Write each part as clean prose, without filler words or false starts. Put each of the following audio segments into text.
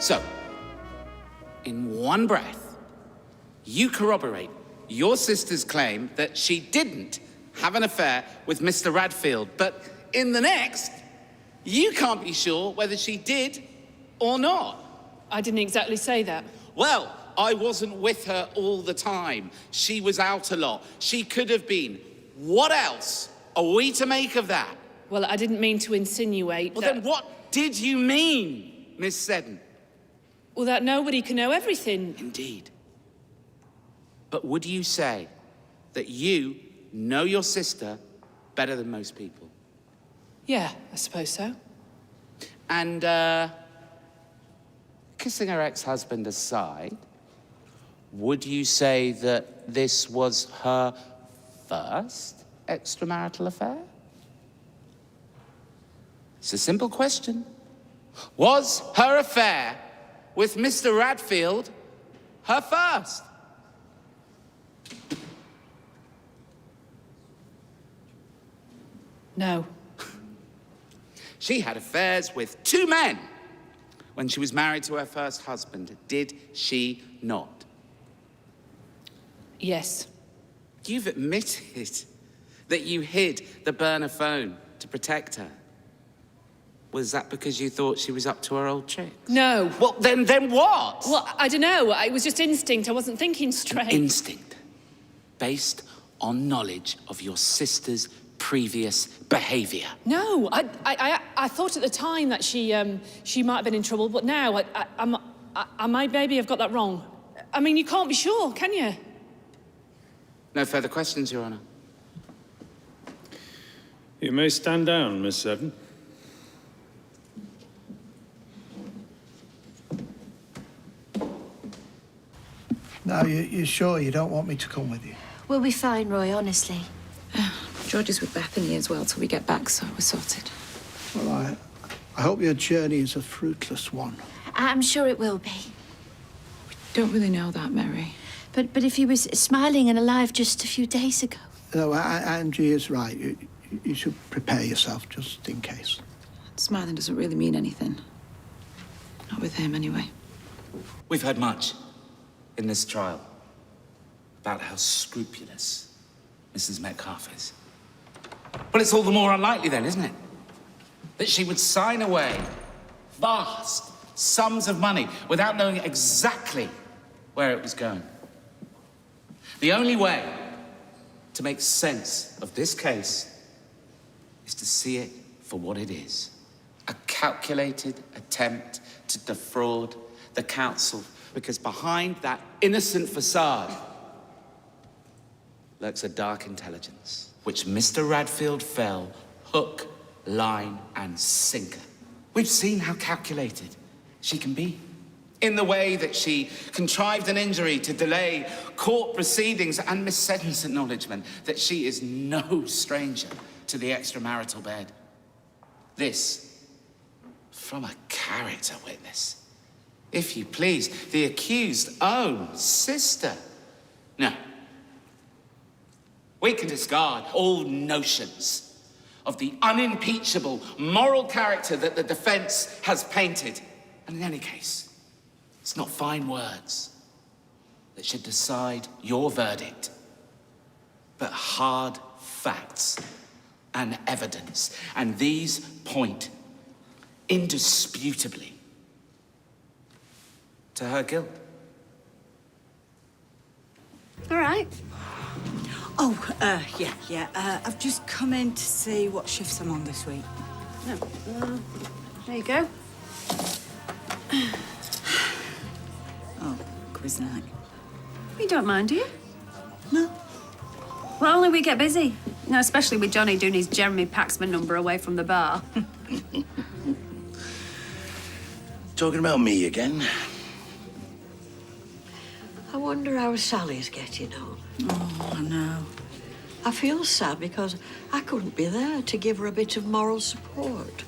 So, in one breath, you corroborate your sister's claim that she didn't have an affair with Mr. Radfield, but in the next, you can't be sure whether she did or not. I didn't exactly say that. Well, I wasn't with her all the time. She was out a lot. She could have been. What else are we to make of that? Well, I didn't mean to insinuate Well, that... then what did you mean, Miss Seddon? Well, that nobody can know everything. Indeed. But would you say that you know your sister better than most people? Yeah, I suppose so. And, kissing her ex-husband aside, would you say that this was her first extramarital affair? It's a simple question. Was her affair with Mr. Radfield her first? No. She had affairs with 2 men when she was married to her first husband, did she not? Yes. You've admitted that you hid the burner phone to protect her. Was that because you thought she was up to her old tricks? No. Well, then what? Well, I don't know. It was just instinct. I wasn't thinking straight. Instinct, based on knowledge of your sister's previous behavior. No, I thought at the time that she might have been in trouble, but now I might maybe have got that wrong. I mean, you can't be sure, can you? No further questions, Your Honor. You may stand down, Miss Seddon. Now, you're sure you don't want me to come with you? We'll be fine, Roy, honestly. George is with Bethany as well till we get back, so we're sorted. Well, I hope your journey is a fruitless one. I'm sure it will be. Don't really know that, Mary. But if he was smiling and alive just a few days ago... No, Angie is right. You should prepare yourself just in case. Smiling doesn't really mean anything. Not with him, anyway. We've heard much in this trial about how scrupulous Mrs. Metcalfe is. Well, it's all the more unlikely then, isn't it? That she would sign away vast sums of money without knowing exactly where it was going. The only way to make sense of this case is to see it for what it is. A calculated attempt to defraud the council, because behind that innocent facade lurks a dark intelligence, which Mr. Radfield fell hook, line, and sinker. We've seen how calculated she can be, in the way that she contrived an injury to delay court proceedings, and Miss Seddon's acknowledgement that she is no stranger to the extramarital bed. This from a character witness. If you please, the accused's own sister. No. We can discard all notions of the unimpeachable moral character that the defense has painted. And in any case, it's not fine words that should decide your verdict, but hard facts and evidence. And these point indisputably to her guilt. All right. Oh, yeah. I've just come in to see what shifts I'm on this week. No. There you go. Oh, quiz night. You don't mind, do you? No. Well, only we get busy. You know, especially with Johnny doing his Jeremy Paxman number away from the bar. Talking about me again? I wonder how Sally's getting on. Oh, I know. I feel sad because I couldn't be there to give her a bit of moral support.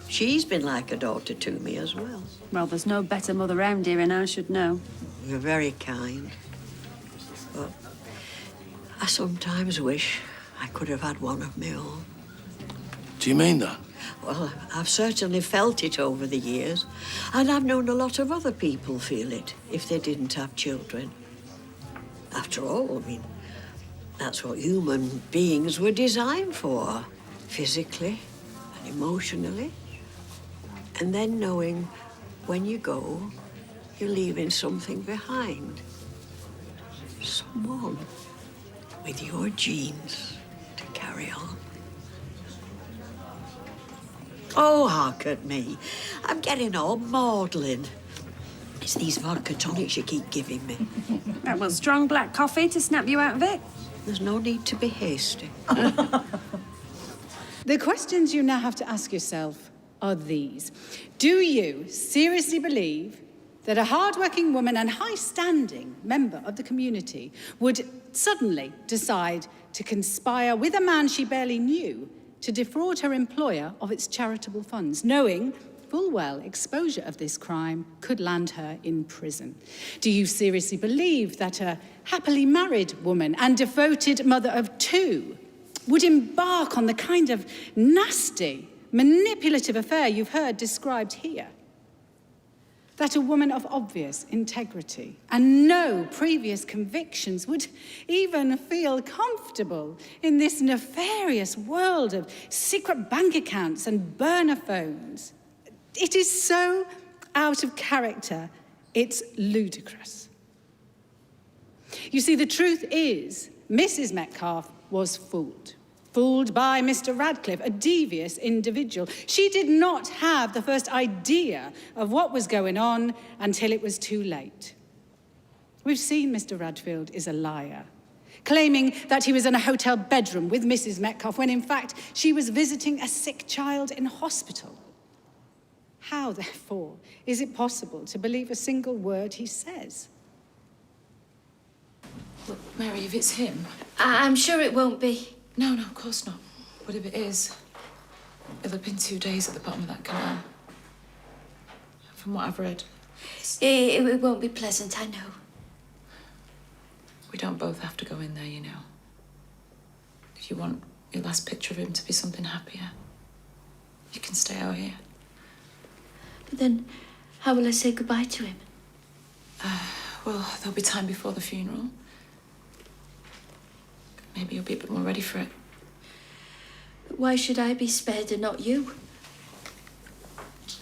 She's been like a daughter to me as well. Well, there's no better mother round here, and I should know. You're very kind. But I sometimes wish I could have had one of my own. Do you mean that? Well, I've certainly felt it over the years, and I've known a lot of other people feel it if they didn't have children. After all, I mean, that's what human beings were designed for, physically and emotionally. And then knowing when you go, you're leaving something behind. Someone with your genes to carry on. Oh, hark at me. I'm getting all maudlin. It's these vodka tonics you keep giving me. That was strong black coffee to snap you out of it. There's no need to be hasty. The questions you now have to ask yourself are these. Do you seriously believe that a hard-working woman and high-standing member of the community would suddenly decide to conspire with a man she barely knew to defraud her employer of its charitable funds, knowing full well exposure of this crime could land her in prison? Do you seriously believe that a happily married woman and devoted mother of two would embark on the kind of nasty, manipulative affair you've heard described here? That a woman of obvious integrity and no previous convictions would even feel comfortable in this nefarious world of secret bank accounts and burner phones? It is so out of character, it's ludicrous. You see, the truth is, Mrs. Metcalfe was fooled. Fooled by Mr. Radcliffe, a devious individual. She did not have the first idea of what was going on until it was too late. We've seen Mr. Radfield is a liar, claiming that he was in a hotel bedroom with Mrs. Metcalfe when in fact she was visiting a sick child in hospital. How, therefore, is it possible to believe a single word he says? Look, Mary, if it's him... I'm sure it won't be. No, of course not. But if it is, he'll have been 2 days at the bottom of that canal. From what I've read. It won't be pleasant, I know. We don't both have to go in there, you know. If you want your last picture of him to be something happier, you can stay out here. But then, how will I say goodbye to him? Well, there'll be time before the funeral. Maybe you'll be a bit more ready for it. But why should I be spared and not you?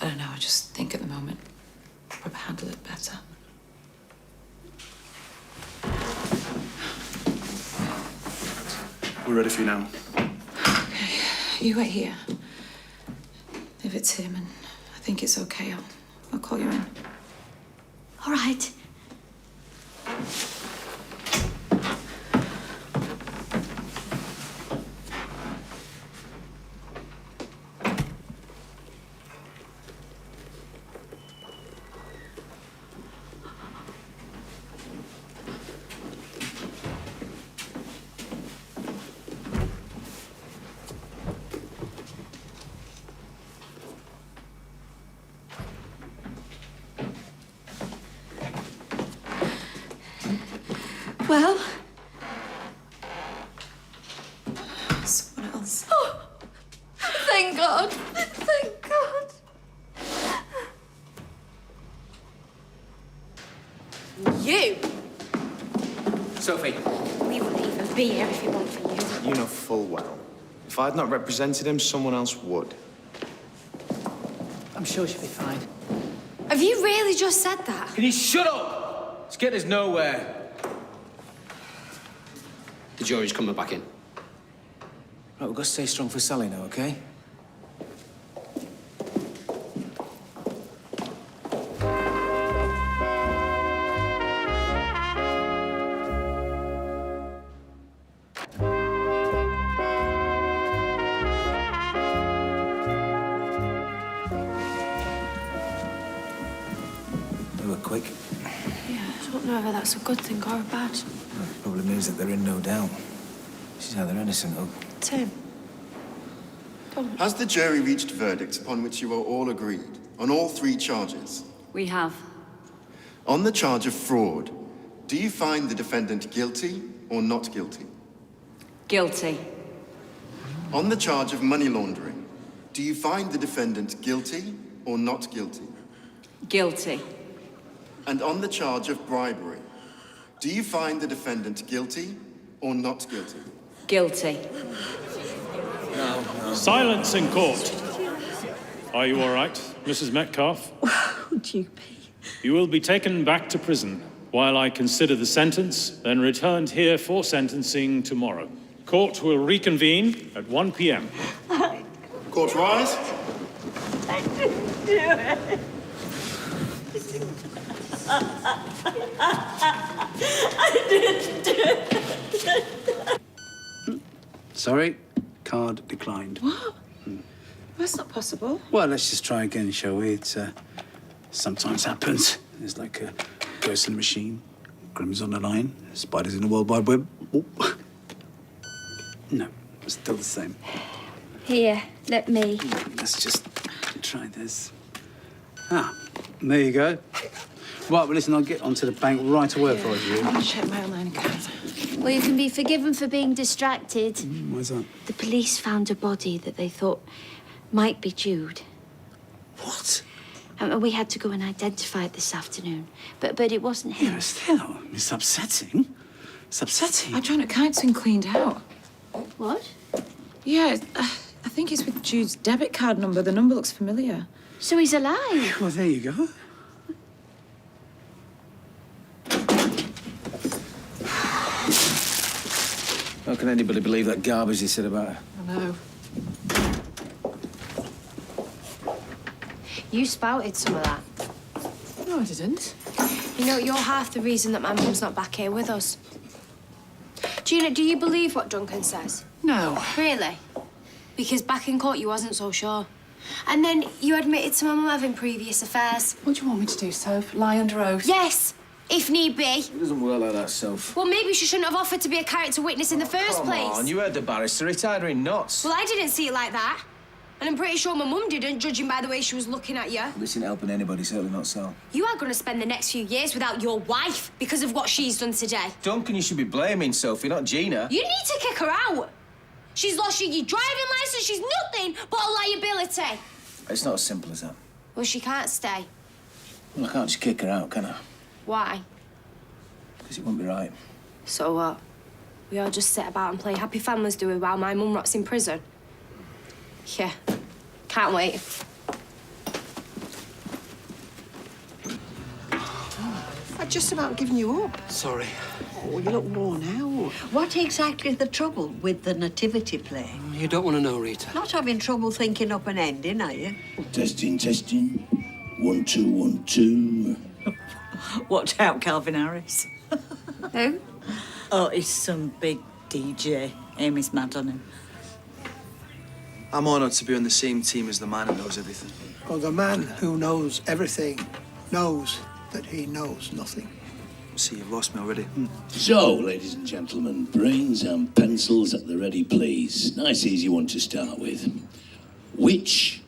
I don't know, I just think at the moment I'll probably handle it better. We're ready for you now. Okay, you wait here. If it's him and I think it's okay, I'll call you in. All right. Well? Someone else. Oh, thank God. Thank God. You? Sophie. We wouldn't even be here if it weren't for you. You know full well. If I'd not represented him, someone else would. I'm sure she'll be fine. Have you really just said that? Can you shut up? It's getting us nowhere. The jury's coming back in. Right, we've got to stay strong for Sally now, okay? They were quick. Yeah, I don't know whether that's a good thing or a bad. Well, it probably means that they're in no doubt. She's how they're innocent, oh. Tim. Don't. Has the jury reached verdicts upon which you are all agreed, on all 3 charges? We have. On the charge of fraud, do you find the defendant guilty or not guilty? Guilty. On the charge of money laundering, do you find the defendant guilty or not guilty? Guilty. And on the charge of bribery, do you find the defendant guilty or not guilty? Guilty. Silence in court. Are you all right, Mrs. Metcalfe? GP. You will be taken back to prison while I consider the sentence, then returned here for sentencing tomorrow. Court will reconvene at 1 p.m. Court rise. I didn't do it. I didn't do it. Sorry, card declined. What? That's not possible. Well, let's just try again, shall we? It sometimes happens. There's like a ghost in the machine, Grimm's on the line, spiders in the World Wide Web. Oh. No, still the same. Here, let me. Let's just try this. Ah, there you go. Right, well, listen, I'll get onto the bank right away if I was you. I'm going to check my online account. Well, you can be forgiven for being distracted. Why's that? The police found a body that they thought might be Jude. What? And we had to go and identify it this afternoon. But it wasn't him. Yeah, still, it's upsetting. It's upsetting. Our joint account's been cleaned out. What? Yeah, I think it's with Jude's debit card number. The number looks familiar. So he's alive? Well, there you go. How can anybody believe that garbage he said about her? I know. You spouted some of that. No, I didn't. You know, you're half the reason that my mum's not back here with us. Gina, do you believe what Duncan says? No. Really? Because back in court you wasn't so sure. And then you admitted to my mum having previous affairs. What do you want me to do, Soph? Lie under oath? Yes, if need be. It doesn't work like that, Soph. Well, maybe she shouldn't have offered to be a character witness in the first place. Come on, you heard the barrister. He tied her in knots. Well, I didn't see it like that. And I'm pretty sure my mum didn't, judging by the way she was looking at you. This ain't helping anybody, certainly not Sal. You are going to spend the next few years without your wife because of what she's done today. Duncan, you should be blaming Sophie, not Gina. You need to kick her out. She's lost your driving licence. She's nothing but a liability. It's not as simple as that. Well, she can't stay. Well, I can't just kick her out, can I? Why? Because it wouldn't be right. So what? We all just sit about and play happy families, do we, while my mum rots in prison? Yeah. Can't wait. I've just about given you up. Sorry. Oh, you look worn out. What exactly is the trouble with the nativity play? You don't want to know, Rita. Not having trouble thinking up an ending, are you? Testing, testing. 1, 2, 1, 2. Watch out, Calvin Harris. Who? Oh, he's some big DJ. Amy's mad on him. I'm honoured to be on the same team as the man who knows everything. Well, the man who knows everything knows that he knows nothing. See, you've lost me already. So, ladies and gentlemen, brains and pencils at the ready, please. Nice, easy one to start with. Which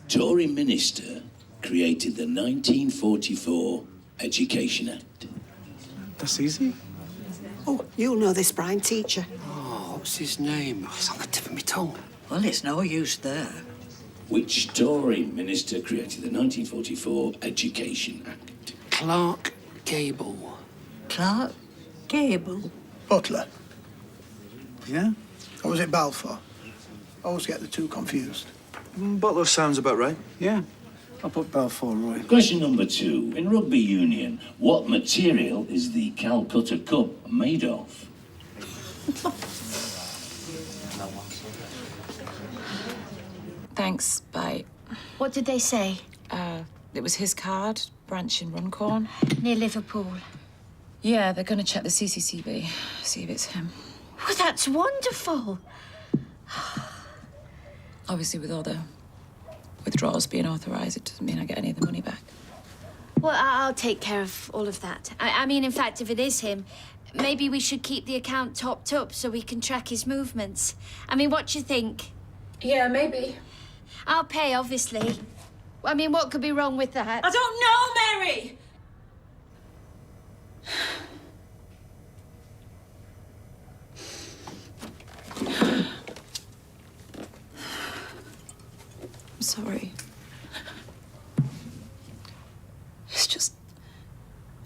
Tory minister created the 1944 Education Act? That's easy. Oh, you'll know this, Brian, teacher. Oh, what's his name? Oh, it's on the tip of my tongue. Well, it's no use there. Which Tory minister created the 1944 Education Act? Clark Gable. Clark Gable. Butler. Yeah? Or was it Balfour? I always get the two confused. Butler sounds about right. Yeah. I'll put Balfour right. Question number 2. In rugby union, what material is the Calcutta Cup made of? Thanks, bye. What did they say? It was his card, branch in Runcorn. Near Liverpool. Yeah, they're going to check the CCTV, see if it's him. Well, that's wonderful. Obviously, with all the withdrawals being authorised, it doesn't mean I get any of the money back. Well, I'll take care of all of that. I mean, in fact, if it is him, maybe we should keep the account topped up so we can track his movements. I mean, what do you think? Yeah, maybe. I'll pay, obviously. I mean, what could be wrong with that? I don't know, Mary! sorry. It's just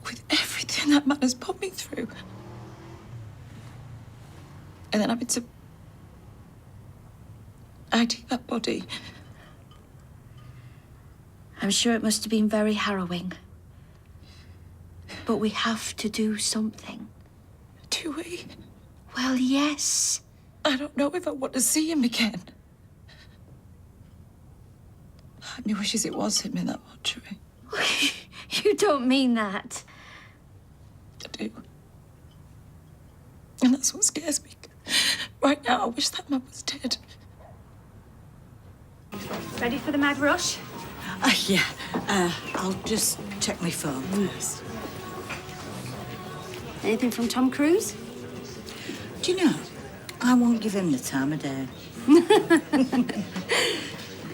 with everything that man has put me through. And then having to ID that body. I'm sure it must have been very harrowing. But we have to do something. Do we? Well, yes. I don't know if I want to see him again. Part of me wishes it was him in that mortuary. You don't mean that. I do. And that's what scares me. Right now, I wish that man was dead. Ready for the mad rush? Yeah. I'll just check my phone first. Anything from Tom Cruise? Do you know, I won't give him the time of day.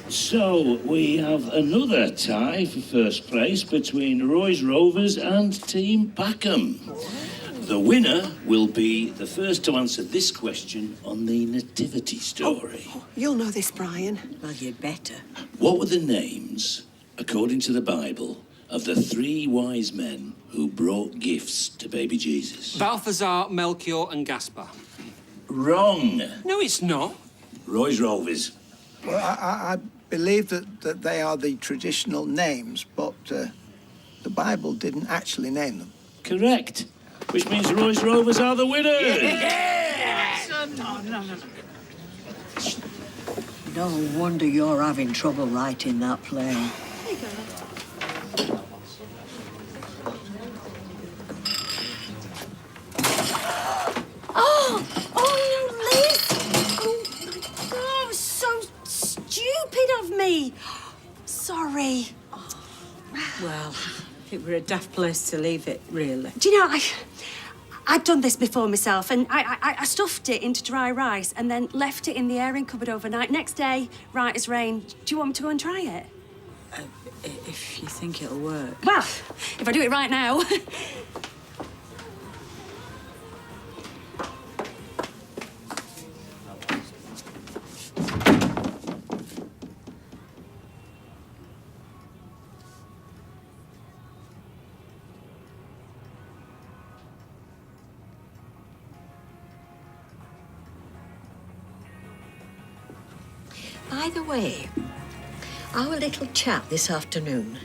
So, we have another tie for first place between Roy's Rovers and Team Packham. The winner will be the first to answer this question on the nativity story. You'll know this, Brian. Well, you'd better. What were the names, according to the Bible, of the 3 wise men who brought gifts to baby Jesus? Balthazar, Melchior, and Gaspar. Wrong. No, it's not. Roy's Rovers. Well, I believe that they are the traditional names, but the Bible didn't actually name them. Correct. Which means Roy's Rovers are the winners. No wonder you're having trouble writing that play. Oh, no, Liz! Oh, my God, so stupid of me. Sorry. Well, it were a daft place to leave it, really. Do you know, I've done this before myself, and I stuffed it into dry rice and then left it in the airing cupboard overnight. Next day, right as rain. Do you want me to go and try it? If you think it'll work. Well, if I do it right now. By the way, our little chat this afternoon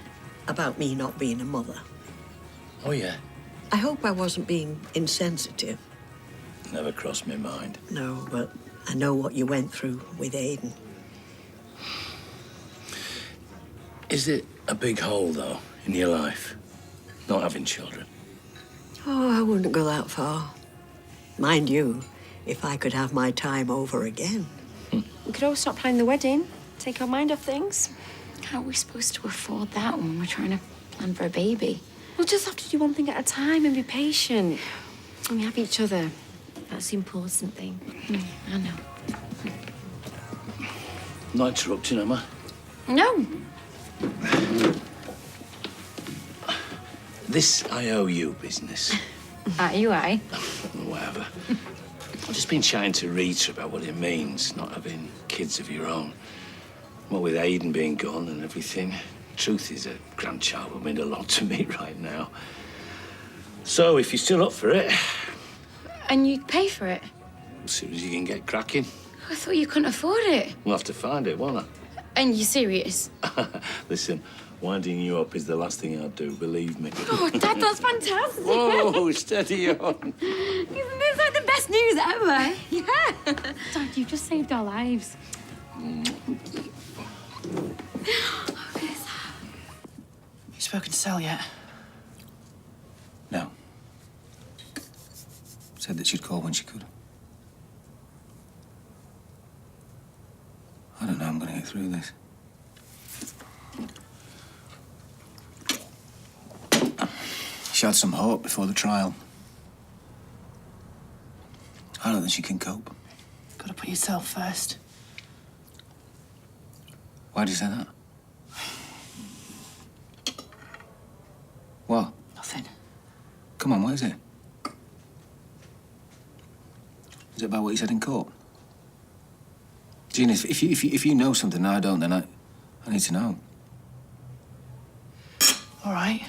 about me not being a mother. Oh, yeah? I hope I wasn't being insensitive. Never crossed my mind. No, but I know what you went through with Aiden. Is it a big hole, though, in your life, not having children? Oh, I wouldn't go that far. Mind you, if I could have my time over again. We could all stop planning the wedding, take our mind off things. How are we supposed to afford that when we're trying to plan for a baby? We'll just have to do one thing at a time and be patient. And we have each other. That's the important thing. I know. Not interrupting, am I? No. This IOU business. IUI. Whatever. I've just been chatting to Rita about what it means, not having kids of your own. What with Aiden being gone and everything. Truth is, a grandchild would mean a lot to me right now. So, if you're still up for it, And you'd pay for it? as soon as you can get cracking, I thought you couldn't afford it. we'll have to find it, won't And you're serious? I? Listen, winding you up is the last thing I'd do, believe me. Oh, Dad, that's fantastic. Whoa, steady on. Isn't this like the best news ever? Yeah. Dad, you've just saved our lives. You spoken to Sal yet? No. Said that she'd call when she could. I don't know I'm gonna get through this. She had some hope before the trial. I don't think she can cope. Gotta put yourself first. Why do you say that? What? Nothing. Come on, what is it? Is it about what you said in court? Gina, if you know something and I don't, then I I need to know. All right.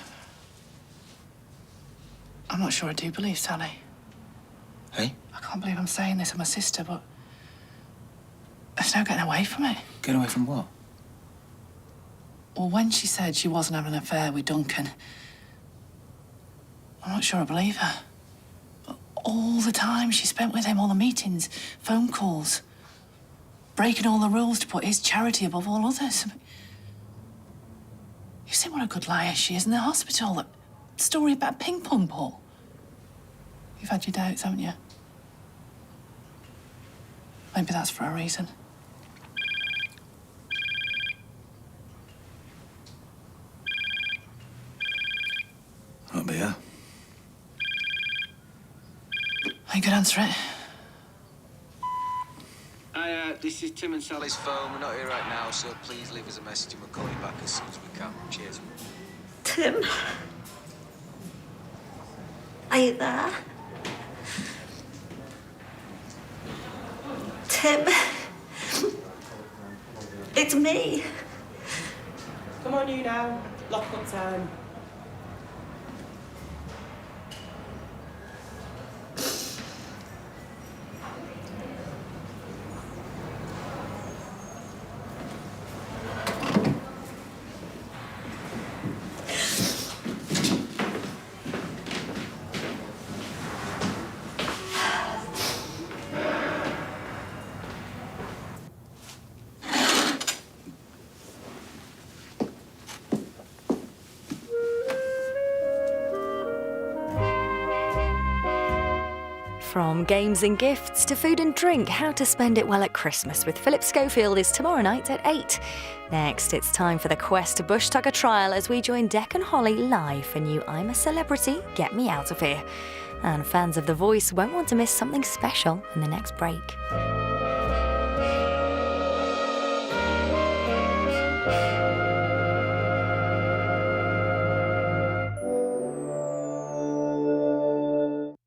I'm not sure I do believe Sally. Hey? I can't believe I'm saying this. I'm a sister, but there's no getting away from it. Get away from what? Well, when she said she wasn't having an affair with Duncan, I'm not sure I believe her. But all the time she spent with him, all the meetings, phone calls, breaking all the rules to put his charity above all others. You've seen what a good liar she is in the hospital. That story about a ping pong ball. You've had your doubts, haven't you? Maybe that's for a reason. I'll be here. I could answer it. Hi, this is Tim and Sally's phone. We're not here right now, so please leave us a message and we'll call you back as soon as we can. Cheers. Tim? Are you there? Tim? It's me. Come on, you now. Lock up time. From games and gifts to food and drink, how to spend it well at Christmas with Philip Schofield is tomorrow night at 8. Next, it's time for the Quest Bush Tucker trial as we join Dec and Holly live for new I'm a Celebrity, Get Me Out of Here. And fans of The Voice won't want to miss something special in the next break.